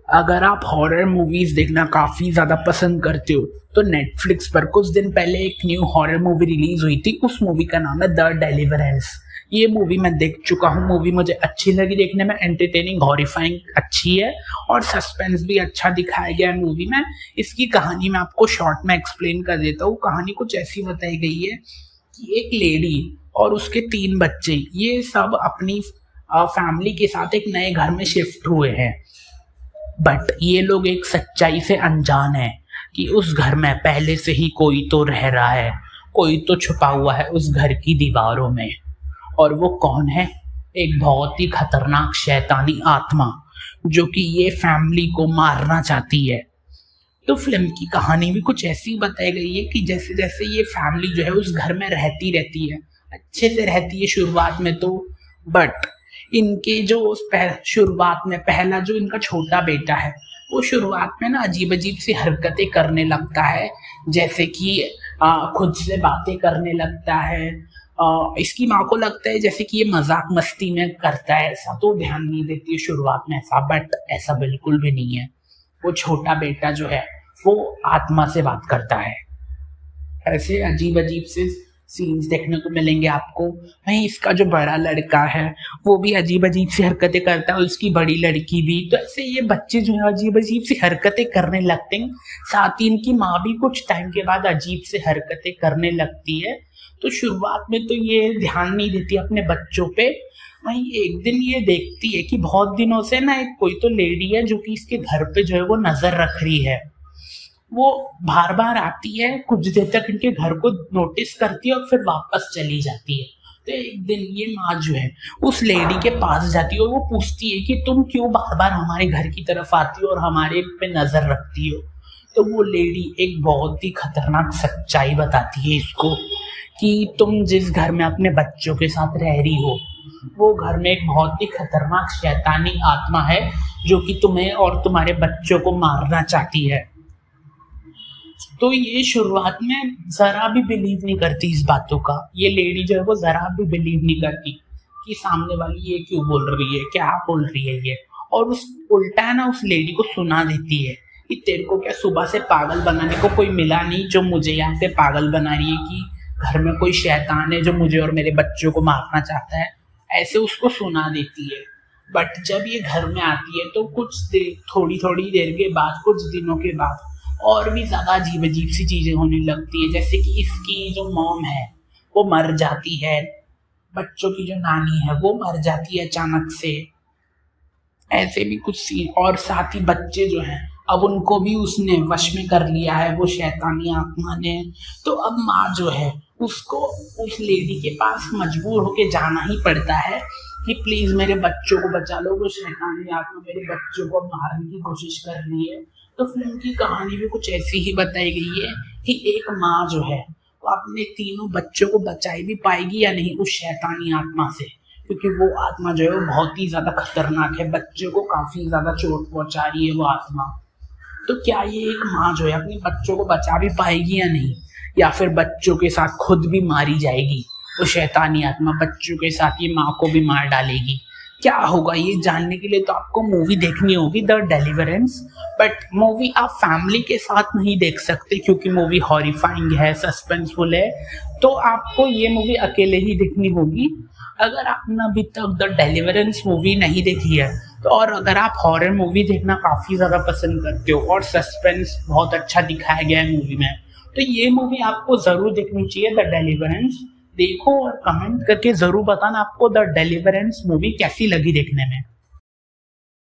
अगर आप horror movies देखना काफी ज्यादा पसंद करते हो तो नेटफ्लिक्स पर कुछ दिन पहले एक न्यू हॉरर मूवी रिलीज हुई थी। उस मूवी का नाम है द डेलिवरेंस। ये मूवी मैं देख चुका हूँ। मूवी मुझे अच्छी लगी देखने में, एंटरटेनिंग, हॉरिफाइंग अच्छी है और सस्पेंस भी अच्छा दिखाया गया है मूवी में। इसकी कहानी मैं आपको शॉर्ट में एक्सप्लेन कर देता हूँ। कहानी कुछ ऐसी बताई गई है कि एक लेडी और उसके 3 बच्चे, ये सब अपनी फैमिली के साथ एक नए घर में शिफ्ट हुए हैं। बट ये लोग एक सच्चाई से अनजान है कि उस घर में पहले से ही कोई तो रह रहा है, कोई तो छुपा हुआ है उस घर की दीवारों में। और वो कौन है? एक बहुत ही खतरनाक शैतानी आत्मा जो कि ये फैमिली को मारना चाहती है। तो फिल्म की कहानी भी कुछ ऐसी बताई गई है कि जैसे जैसे ये फैमिली जो है उस घर में रहती है, अच्छे से रहती है शुरुआत में तो, बट इनके जो शुरुआत में पहला जो इनका छोटा बेटा है वो शुरुआत में ना अजीब अजीब सी हरकतें करने लगता है। जैसे कि खुद से बातें करने लगता है। इसकी माँ को लगता है जैसे कि ये मजाक मस्ती में करता है ऐसा, तो ध्यान नहीं देती है शुरुआत में ऐसा, बट ऐसा बिल्कुल भी नहीं है। वो छोटा बेटा जो है वो आत्मा से बात करता है। ऐसे अजीब अजीब से सीन्स देखने को मिलेंगे आपको। वहीं इसका जो बड़ा लड़का है वो भी अजीब अजीब सी हरकतें करता है, उसकी बड़ी लड़की भी। तो ऐसे ये बच्चे जो है अजीब अजीब सी हरकतें करने लगते हैं। साथ ही इनकी माँ भी कुछ टाइम के बाद अजीब से हरकतें करने लगती है। तो शुरुआत में तो ये ध्यान नहीं देती अपने बच्चों पे। वहीं एक दिन ये देखती है कि बहुत दिनों से ना एक कोई तो लेडी है जो कि इसके घर पे जो है वो नजर रख रही है। वो बार बार आती है, कुछ देर तक इनके घर को नोटिस करती है और फिर वापस चली जाती है। तो एक दिन ये माँ जो है उस लेडी के पास जाती है और वो पूछती है कि तुम क्यों बार बार हमारे घर की तरफ आती हो और हमारे पे नजर रखती हो। तो वो लेडी एक बहुत ही खतरनाक सच्चाई बताती है इसको कि तुम जिस घर में अपने बच्चों के साथ रह रही हो वो घर में एक बहुत ही खतरनाक शैतानी आत्मा है जो कि तुम्हें और तुम्हारे बच्चों को मारना चाहती है। तो ये शुरुआत में जरा भी बिलीव नहीं करती इस बातों का। ये लेडी जो है वो जरा भी बिलीव नहीं करती कि सामने वाली ये क्यों बोल रही है, क्या बोल रही है ये। और उस उल्टा है ना उस लेडी को सुना देती है कि तेरे को क्या सुबह से पागल बनाने को कोई मिला नहीं जो मुझे यहाँ पे पागल बना रही है, कि घर में कोई शैतान है जो मुझे और मेरे बच्चों को मारना चाहता है। ऐसे उसको सुना देती है। बट जब ये घर में आती है तो कुछ देर, थोड़ी देर के बाद, कुछ दिनों के बाद और भी ज्यादा अजीब अजीब सी चीजें होने लगती है। जैसे कि इसकी जो मॉम है वो मर जाती है, बच्चों की जो नानी है वो मर जाती है अचानक से। ऐसे भी कुछ सीन, और साथ ही बच्चे जो हैं अब उनको भी उसने वश में कर लिया है वो शैतानी आत्मा ने। तो अब माँ जो है उसको उस लेडी के पास मजबूर होके जाना ही पड़ता है कि प्लीज मेरे बच्चों को बचा लो, वो शैतानी आत्मा मेरे बच्चों को मारने की कोशिश कर रही है। तो फिल्म की कहानी भी कुछ ऐसी ही बताई गई है कि एक माँ जो है वो अपने 3 बच्चों को बचाई भी पाएगी या नहीं उस शैतानी आत्मा से, क्योंकि वो आत्मा जो है वो बहुत ही ज्यादा खतरनाक है। बच्चों को काफी ज्यादा चोट पहुंचा रही है वो आत्मा। तो क्या ये एक माँ जो है अपने बच्चों को बचा भी पाएगी या नहीं, या फिर बच्चों के साथ खुद भी मारी जाएगी वो शैतानी आत्मा, बच्चों के साथ ये माँ को भी मार डालेगी। क्या होगा ये जानने के लिए तो आपको मूवी देखनी होगी द डेलिवरेंस। बट मूवी आप फैमिली के साथ नहीं देख सकते क्योंकि मूवी हॉरिफाइंग है, सस्पेंसफुल है। तो आपको ये मूवी अकेले ही देखनी होगी। अगर आपने अभी तक द डेलिवरेंस मूवी नहीं देखी है तो, और अगर आप हॉरर मूवी देखना काफी ज्यादा पसंद करते हो और सस्पेंस बहुत अच्छा दिखाया गया है मूवी में, तो ये मूवी आपको जरूर देखनी चाहिए द डेलिवरेंस। देखो और कमेंट करके जरूर बताना आपको द डेलिवरेंस मूवी कैसी लगी देखने में।